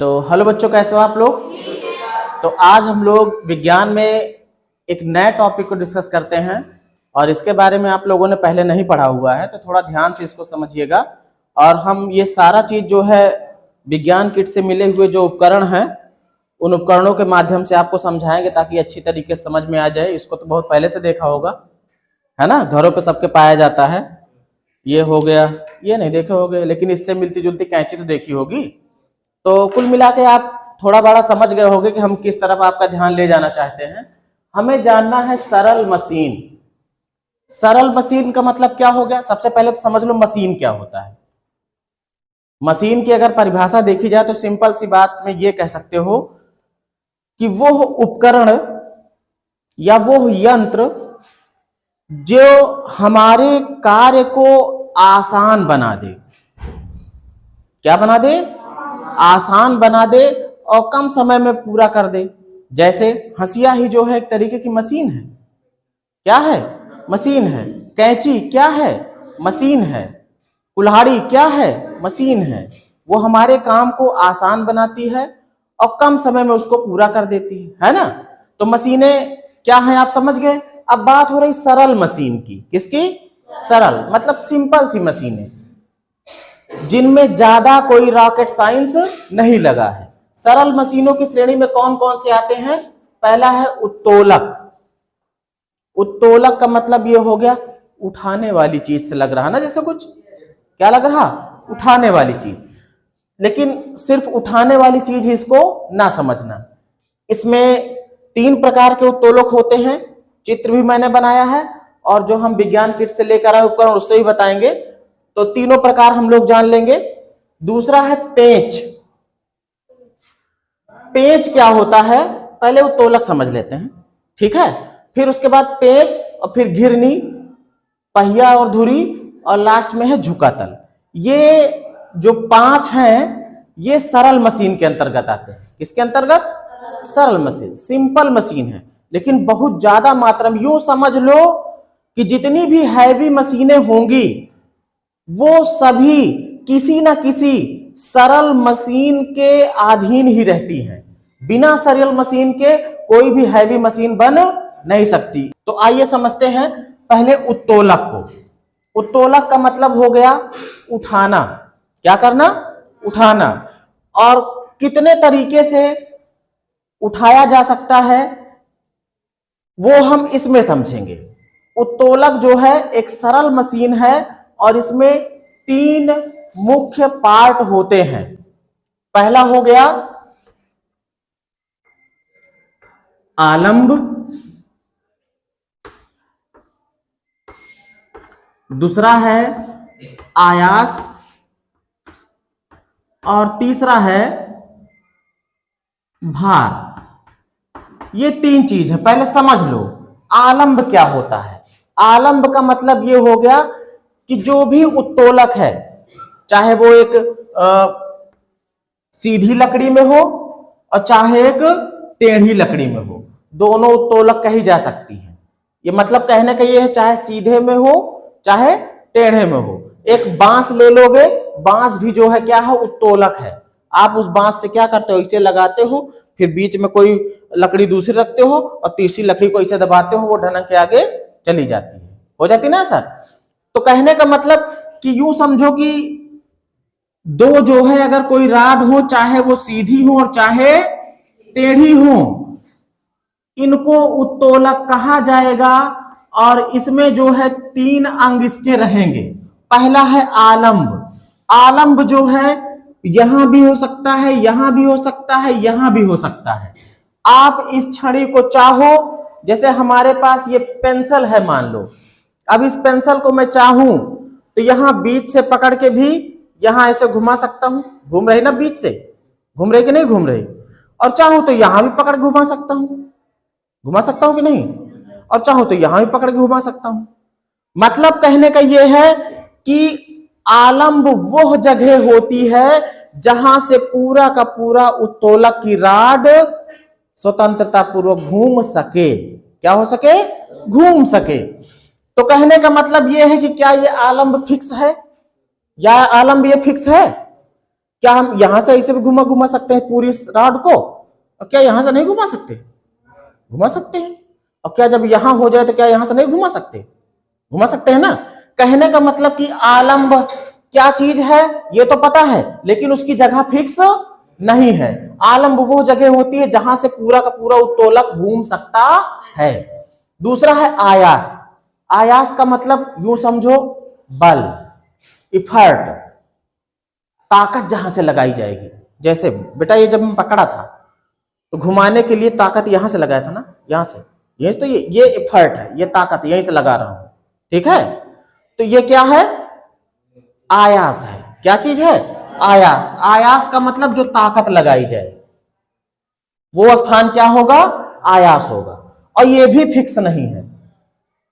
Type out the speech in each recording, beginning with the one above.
तो हेलो बच्चों, कैसे हो आप लोग। तो आज हम लोग विज्ञान में एक नए टॉपिक को डिस्कस करते हैं और इसके बारे में आप लोगों ने पहले नहीं पढ़ा हुआ है, तो थोड़ा ध्यान से इसको समझिएगा। और हम ये सारा चीज जो है विज्ञान किट से मिले हुए जो उपकरण हैं उन उपकरणों के माध्यम से आपको समझाएंगे ताकि अच्छी तरीके से समझ में आ जाए। इसको तो बहुत पहले से देखा होगा, है ना, घरों पे सबके पाया जाता है। ये हो गया, ये नहीं देखे होगे, लेकिन इससे मिलती जुलती कैंची तो देखी होगी। तो कुल मिला के आप थोड़ा बड़ा समझ गए होंगे कि हम किस तरफ आपका ध्यान ले जाना चाहते हैं। हमें जानना है सरल मशीन। सरल मशीन का मतलब क्या हो गया, सबसे पहले तो समझ लो मशीन क्या होता है। मशीन की अगर परिभाषा देखी जाए तो सिंपल सी बात में ये कह सकते हो कि वो उपकरण या वो यंत्र जो हमारे कार्य को आसान बना दे। क्या बना दे? आसान बना दे और कम समय में पूरा कर दे। जैसे हंसिया ही जो है एक तरीके की मशीन है। क्या है? मशीन है। कैंची क्या है? मशीन है। कुल्हाड़ी क्या है? मशीन है। वो हमारे काम को आसान बनाती है और कम समय में उसको पूरा कर देती है ना। तो मशीनें क्या हैं आप समझ गए। अब बात हो रही सरल मशीन की। किसकी? सरल मतलब सिंपल सी मशीनें जिनमें ज्यादा कोई रॉकेट साइंस नहीं लगा है। सरल मशीनों की श्रेणी में कौन कौन से आते हैं? पहला है उत्तोलक। उत्तोलक का मतलब ये हो गया उठाने वाली चीज से लग रहा ना, जैसे कुछ क्या लग रहा? उठाने वाली चीज। लेकिन सिर्फ उठाने वाली चीज ही इसको ना समझना। इसमें 3 प्रकार के उत्तोलक होते हैं। चित्र भी मैंने बनाया है और जो हम विज्ञान किट से लेकर आए उपकरण उससे ही बताएंगे। तो तीनों प्रकार हम लोग जान लेंगे। दूसरा है पेंच। पेंच क्या होता है पहले उत्तोलक समझ लेते हैं, ठीक है। फिर उसके बाद पेंच और फिर घिरनी, पहिया और धुरी और लास्ट में है झुका तल। ये जो 5 हैं ये सरल मशीन के अंतर्गत आते हैं। किसके अंतर्गत? सरल मशीन, सिंपल मशीन है लेकिन बहुत ज्यादा मात्रा में। यूं समझ लो कि जितनी भी हैवी मशीनें होंगी वो सभी किसी ना किसी सरल मशीन के अधीन ही रहती हैं। बिना सरल मशीन के कोई भी हैवी मशीन बन नहीं सकती। तो आइए समझते हैं पहले उत्तोलक को। उत्तोलक का मतलब हो गया उठाना। क्या करना? उठाना। और कितने तरीके से उठाया जा सकता है वो हम इसमें समझेंगे। उत्तोलक जो है एक सरल मशीन है और इसमें 3 मुख्य पार्ट होते हैं। पहला हो गया आलंब, दूसरा है आयास और तीसरा है भार। ये 3 चीज है, पहले समझ लो आलंब क्या होता है। आलंब का मतलब ये हो गया कि जो भी उत्तोलक है, चाहे वो एक सीधी लकड़ी में हो और चाहे एक टेढ़ी लकड़ी में हो, दोनों उत्तोलक कही जा सकती है। ये मतलब कहने का ये है चाहे सीधे में हो चाहे टेढ़े में हो। एक बांस ले लोगे, बांस भी जो है क्या है? उत्तोलक है। आप उस बांस से क्या करते हो? इसे लगाते हो, फिर बीच में कोई लकड़ी दूसरी रखते हो और तीसरी लकड़ी को इसे दबाते हो, वो ढनक के आगे चली जाती है। हो जाती ना सर। तो कहने का मतलब कि यूं समझो कि 2 जो है अगर कोई राड हो, चाहे वो सीधी हो और चाहे टेढ़ी हो, इनको उत्तोलक कहा जाएगा। और इसमें जो है 3 अंग इसके रहेंगे। पहला है आलंब। आलंब जो है यहां भी हो सकता है, यहां भी हो सकता है, यहां भी हो सकता है। आप इस छड़ी को चाहो, जैसे हमारे पास ये पेंसिल है मान लो, अब इस पेंसिल को मैं चाहूं तो यहां बीच से पकड़ के भी यहां ऐसे घुमा सकता हूं। घूम रही ना, बीच से घूम रही कि नहीं घूम रही। और चाहूं तो यहां भी पकड़ घुमा सकता हूं। घुमा सकता हूं कि नहीं? और चाहूं तो यहां भी पकड़ के घुमा सकता हूं। मतलब कहने का यह है कि आलंब वो जगह होती है जहां से पूरा का पूरा उत्तोलक की राड स्वतंत्रता पूर्वक घूम सके। क्या हो सके? घूम सके। तो कहने का मतलब यह है कि क्या यह आलंब फिक्स है या आलंब ये फिक्स है? क्या हम यहां से ऐसे भी घुमा घुमा सकते हैं पूरी रॉड को? और क्या यहां से नहीं घुमा सकते? घुमा सकते हैं। और क्या जब यहां हो जाए तो क्या यहां से नहीं घुमा सकते? घुमा सकते हैं ना। कहने का मतलब कि आलंब क्या चीज है ये तो पता है, लेकिन उसकी जगह फिक्स नहीं है। आलंब वो जगह होती है जहां से पूरा का पूरा उत्तोलक घूम सकता है। दूसरा है आयास। आयास का मतलब यूं समझो बल, इफर्ट, ताकत जहां से लगाई जाएगी। जैसे बेटा ये जब मैं पकड़ा था तो घुमाने के लिए ताकत यहां से लगाया था ना, यहां से। यही तो ये इफर्ट है, ये ताकत यहीं से लगा रहा हूं, ठीक है। तो ये क्या है? आयास है। क्या चीज है? आयास। आयास का मतलब जो ताकत लगाई जाए वो स्थान क्या होगा? आयास होगा। और ये भी फिक्स नहीं है।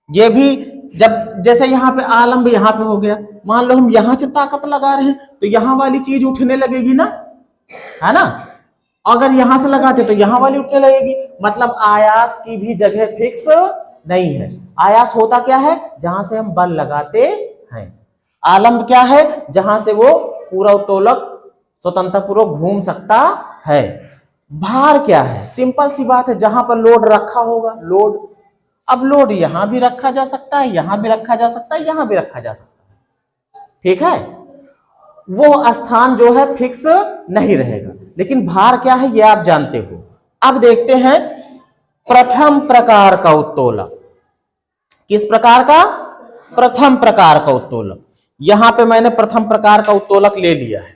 ये भी जब जैसे यहां पे आलंब यहां पे हो गया, मान लो हम यहां से ताकत लगा रहे हैं तो यहां वाली चीज उठने लगेगी ना, है ना। अगर यहां से लगाते तो यहां वाली उठने लगेगी। मतलब आयास की भी जगह फिक्स नहीं है। आयास होता क्या है? जहां से हम बल लगाते हैं। आलंब क्या है? जहां से वो पूरा उत्तोलक स्वतंत्र पूर्वक घूम सकता है। भार क्या है? सिंपल सी बात है, जहां पर लोड रखा होगा, लोड। अब लोड यहां भी रखा जा सकता है, यहां भी रखा जा सकता है, यहां भी रखा जा सकता है, ठीक है। वो स्थान जो है फिक्स नहीं रहेगा। लेकिन भार क्या है ये आप जानते हो। अब देखते हैं प्रथम प्रकार का उत्तोलक। किस प्रकार का? प्रथम प्रकार का उत्तोलक। यहां पे मैंने प्रथम प्रकार का उत्तोलक ले लिया है।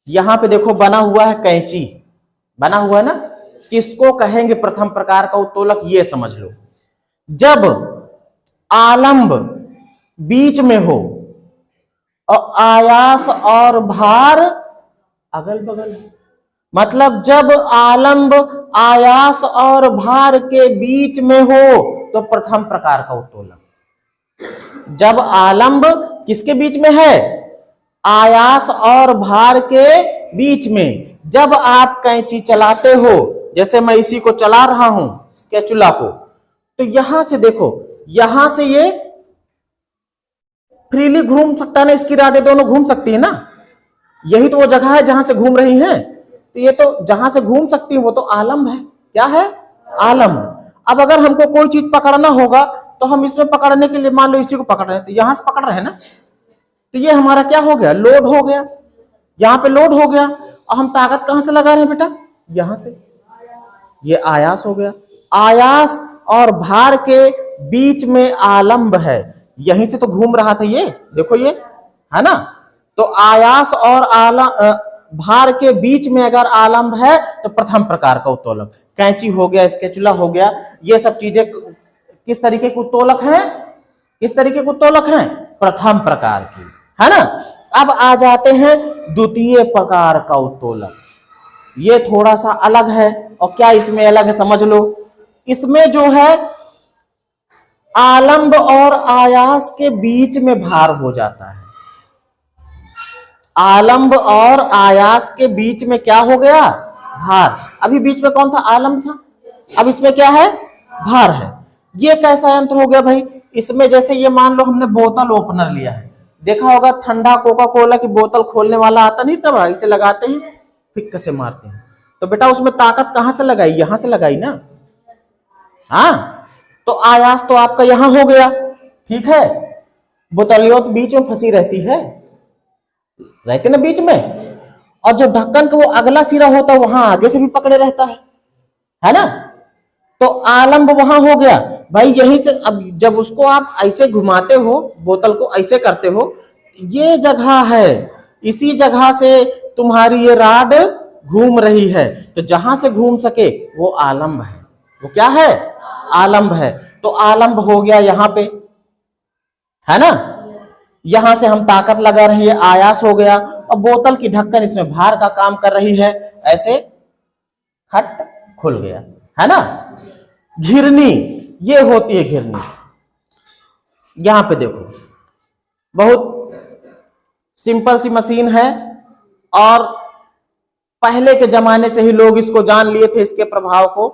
यहां पे देखो बना हुआ है कैंची, बना हुआ है ना। किसको कहेंगे प्रथम प्रकार का उत्तोलक ये समझ लो। जब आलंब बीच में हो और आयास और भार अगल बगल, मतलब जब आलंब आयास और भार के बीच में हो तो प्रथम प्रकार का उत्तोलक। जब आलंब किसके बीच में है? आयास और भार के बीच में। जब आप कैंची चलाते हो, जैसे मैं इसी को चला रहा हूं स्पैचुला को, तो यहां से देखो, यहां से ये फ्रीली घूम सकता है ना, इसकी राडें दोनों घूम सकती है ना। यही तो वो जगह है जहां से घूम रही हैं। तो ये तो जहां से घूम सकती है वो तो आलंब है। क्या है? आलंब। अब अगर हमको कोई चीज पकड़ना होगा तो हम इसमें पकड़ने के लिए मान लो इसी को पकड़ रहे हैं, तो यहां से पकड़ रहे हैं ना, तो ये हमारा क्या हो गया? लोड हो गया। यहां पे लोड हो गया और हम ताकत कहां से लगा रहे हैं बेटा? यहां से। ये आयास हो गया। आयास और भार के बीच में आलंब है, यहीं से तो घूम रहा था ये, देखो ये है ना। तो आयास और भार के बीच में अगर आलंब है तो प्रथम प्रकार का उत्तोलक। कैंची हो गया, स्पैचुला हो गया, ये सब चीजें किस तरीके के उत्तोलक हैं? किस तरीके के उत्तोलक हैं? प्रथम प्रकार की, है ना। अब आ जाते हैं द्वितीय प्रकार का उत्तोलक। ये थोड़ा सा अलग है। और क्या इसमें अलग है समझ लो। इसमें जो है आलंब और आयास के बीच में भार हो जाता है। आलंब और आयास के बीच में क्या हो गया? भार। अभी बीच में कौन था? आलंब था। अब इसमें क्या है? भार है। ये कैसा यंत्र हो गया भाई? इसमें जैसे ये मान लो हमने बोतल ओपनर लिया है, देखा होगा ठंडा कोका कोला की बोतल खोलने वाला आता नहीं, तब इसे लगाते हैं, फिक से मारते हैं। तो बेटा उसमें ताकत कहां से लगाई? यहां से लगाई ना। हाँ, तो आयास तो आपका यहां हो गया, ठीक है। बोतलियों तो बीच में फंसी रहती है, रहते ना बीच में। और जो ढक्कन का वो अगला सिरा होता है वहां आगे से भी पकड़े रहता है ना। तो आलंब वहां हो गया भाई, यहीं से। अब जब उसको आप ऐसे घुमाते हो, बोतल को ऐसे करते हो, ये जगह है, इसी जगह से तुम्हारी ये राड घूम रही है। तो जहां से घूम सके वो आलंब है। वो क्या है? आलंब है। तो आलंब हो गया यहां पे, है ना। यहां से हम ताकत लगा रहे हैं, आयास हो गया। और बोतल की ढक्कन इसमें भार का काम कर रही है, ऐसे खट खुल गया, है ना। घिरनी, ये होती है घिरनी। यहां पे देखो, बहुत सिंपल सी मशीन है और पहले के जमाने से ही लोग इसको जान लिए थे, इसके प्रभाव को।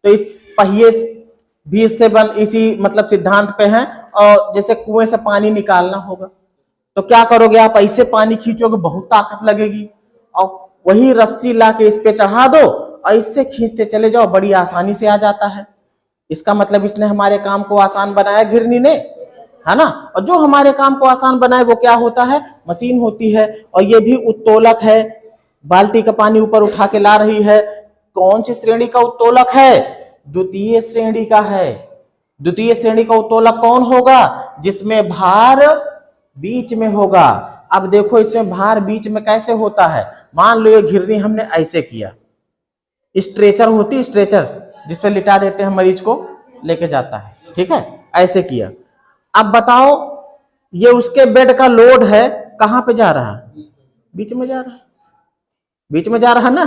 तो इस पहिए भी इससे इसी मतलब सिद्धांत पे हैं। और जैसे कुएं से पानी निकालना होगा तो क्या करोगे आप? ऐसे पानी खींचोगे, बहुत ताकत लगेगी। और वही रस्सी ला के इस पे चढ़ा दो और इससे खींचते चले जाओ, बड़ी आसानी से आ जाता है। इसका मतलब इसने हमारे काम को आसान बनाया घिरनी ने, है ना। और जो हमारे काम को आसान बनाए वो क्या होता है, मशीन होती है। और ये भी उत्तोलक है, बाल्टी का पानी ऊपर उठा के ला रही है। कौन सी श्रेणी का उत्तोलक है, द्वितीय श्रेणी का है। द्वितीय श्रेणी का उत्तोलक कौन होगा, जिसमें भार बीच में होगा। अब देखो इसमें भार बीच में कैसे होता है, मान लो ये घिरनी हमने ऐसे किया, स्ट्रेचर होती, स्ट्रेचर जिसपे लिटा देते हैं मरीज को लेके जाता है, ठीक है, ऐसे किया। अब बताओ ये उसके बेड का लोड है, कहां पे जा रहा है, बीच में जा रहा है, बीच में जा रहा है ना।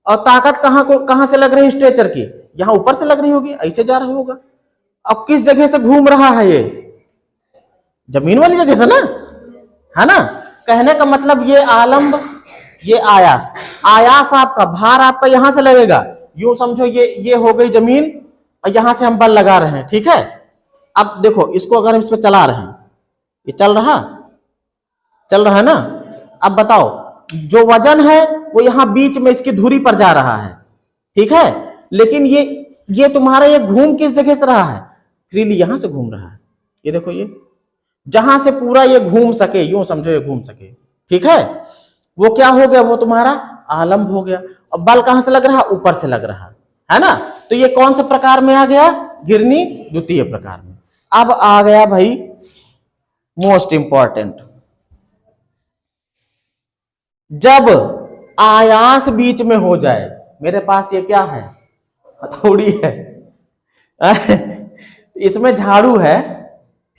और ताकत कहां से लग रही है स्ट्रेचर की, यहां ऊपर से लग रही होगी, ऐसे जा रहा होगा। अब किस जगह से घूम रहा है, ये जमीन वाली जगह से ना, है ना। कहने का मतलब ये आलंब, ये आयास। आयास आपका, भार आपका यहां से लगेगा, यूं समझो ये हो गई जमीन और यहां से हम बल लगा रहे हैं, ठीक है। अब देखो इसको अगर हम इस पे चला रहे हैं, ये चल रहा है ना। अब बताओ जो वजन है वो यहां बीच में इसकी धुरी पर जा रहा है, ठीक है। लेकिन ये तुम्हारा ये घूम किस जगह से रहा है, फ्रीली यहां से घूम रहा है। ये देखो ये जहां से पूरा ये घूम सके, यूं समझो ये घूम सके, ठीक है। वो क्या हो गया, वो तुम्हारा आलंब हो गया। और बल कहां से लग रहा, ऊपर से लग रहा है ना। तो ये कौन से प्रकार में आ गया, घिरनी द्वितीय प्रकार में। अब आ गया भाई मोस्ट इंपॉर्टेंट, जब आयास बीच में हो जाए। मेरे पास ये क्या है, हथौड़ी है, इसमें झाड़ू है,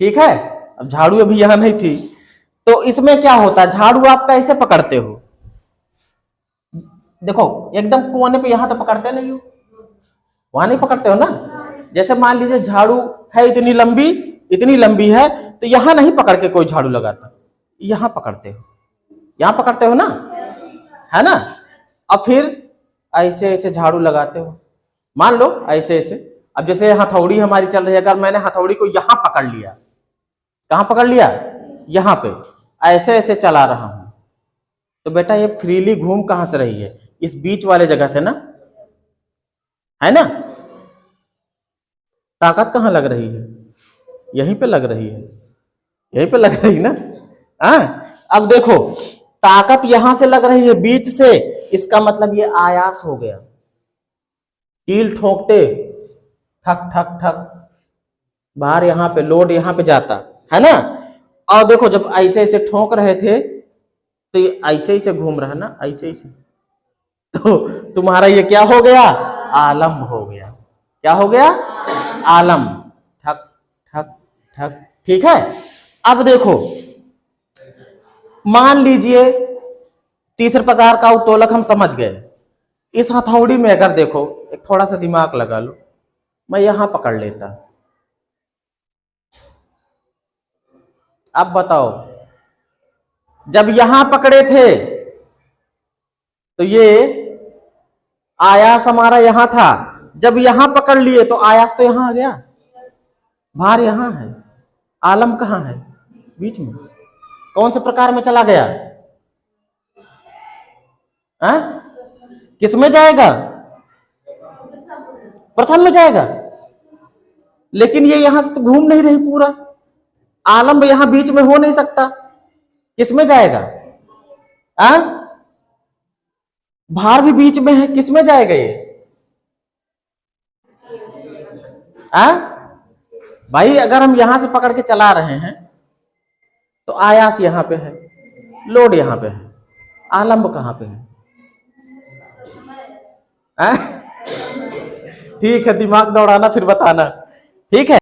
ठीक है। अब झाड़ू अभी यहां नहीं थी, तो इसमें क्या होता है, झाड़ू आप कैसे पकड़ते हो, देखो एकदम कोने पे, यहां तो पकड़ते नहीं हो, वहां नहीं पकड़ते हो ना। जैसे मान लीजिए झाड़ू है इतनी लंबी है, तो यहां नहीं पकड़ के कोई झाड़ू लगाता, यहां पकड़ते हो, यहां पकड़ते हो ना, है ना। अब फिर ऐसे ऐसे झाड़ू लगाते हो, मान लो ऐसे ऐसे। अब जैसे हथौड़ी हमारी चल रही है, अगर मैंने हथौड़ी को यहां पकड़ लिया, कहां पकड़ लिया, यहां पे ऐसे ऐसे चला रहा हूं, तो बेटा ये फ्रीली घूम कहां से रही है, इस बीच वाले जगह से ना, है ना। ताकत कहां लग रही है, यहीं पे लग रही है, यहीं पे लग रही ना। अब देखो ताकत यहां से लग रही है बीच से, इसका मतलब ये आयास हो गया। कील ठोकते ठक ठक ठक, बाहर यहां पे लोड यहां पे जाता है ना। और देखो जब ऐसे ऐसे ठोक रहे थे तो ये ऐसे ही से घूम रहा है ना, ऐसे ही से, तो तुम्हारा ये क्या हो गया, आलंब हो गया। क्या हो गया, आलंब, ठक ठक ठक, ठीक है। अब देखो मान लीजिए तीसरे प्रकार का उत्तोलक हम समझ गए। इस हथौड़ी में अगर देखो, एक थोड़ा सा दिमाग लगा लो, मैं यहां पकड़ लेता, अब बताओ जब यहां पकड़े थे तो ये आयास हमारा यहां था, जब यहां पकड़ लिए तो आयास तो यहां आ गया, भार यहां है, आलम कहां है, बीच में। कौन से प्रकार में चला गया, किस में जाएगा, प्रथम में जाएगा। लेकिन ये यहां से तो घूम नहीं रही पूरा, आलम्ब यहां बीच में हो नहीं सकता, किस में जाएगा, भार भी बीच में है, किस में जाएगा ये, भाई अगर हम यहां से पकड़ के चला रहे हैं तो आयास यहां पे है, लोड यहां पे है, आलम्ब कहां पे है? ठीक है, दिमाग दौड़ाना फिर बताना, ठीक है।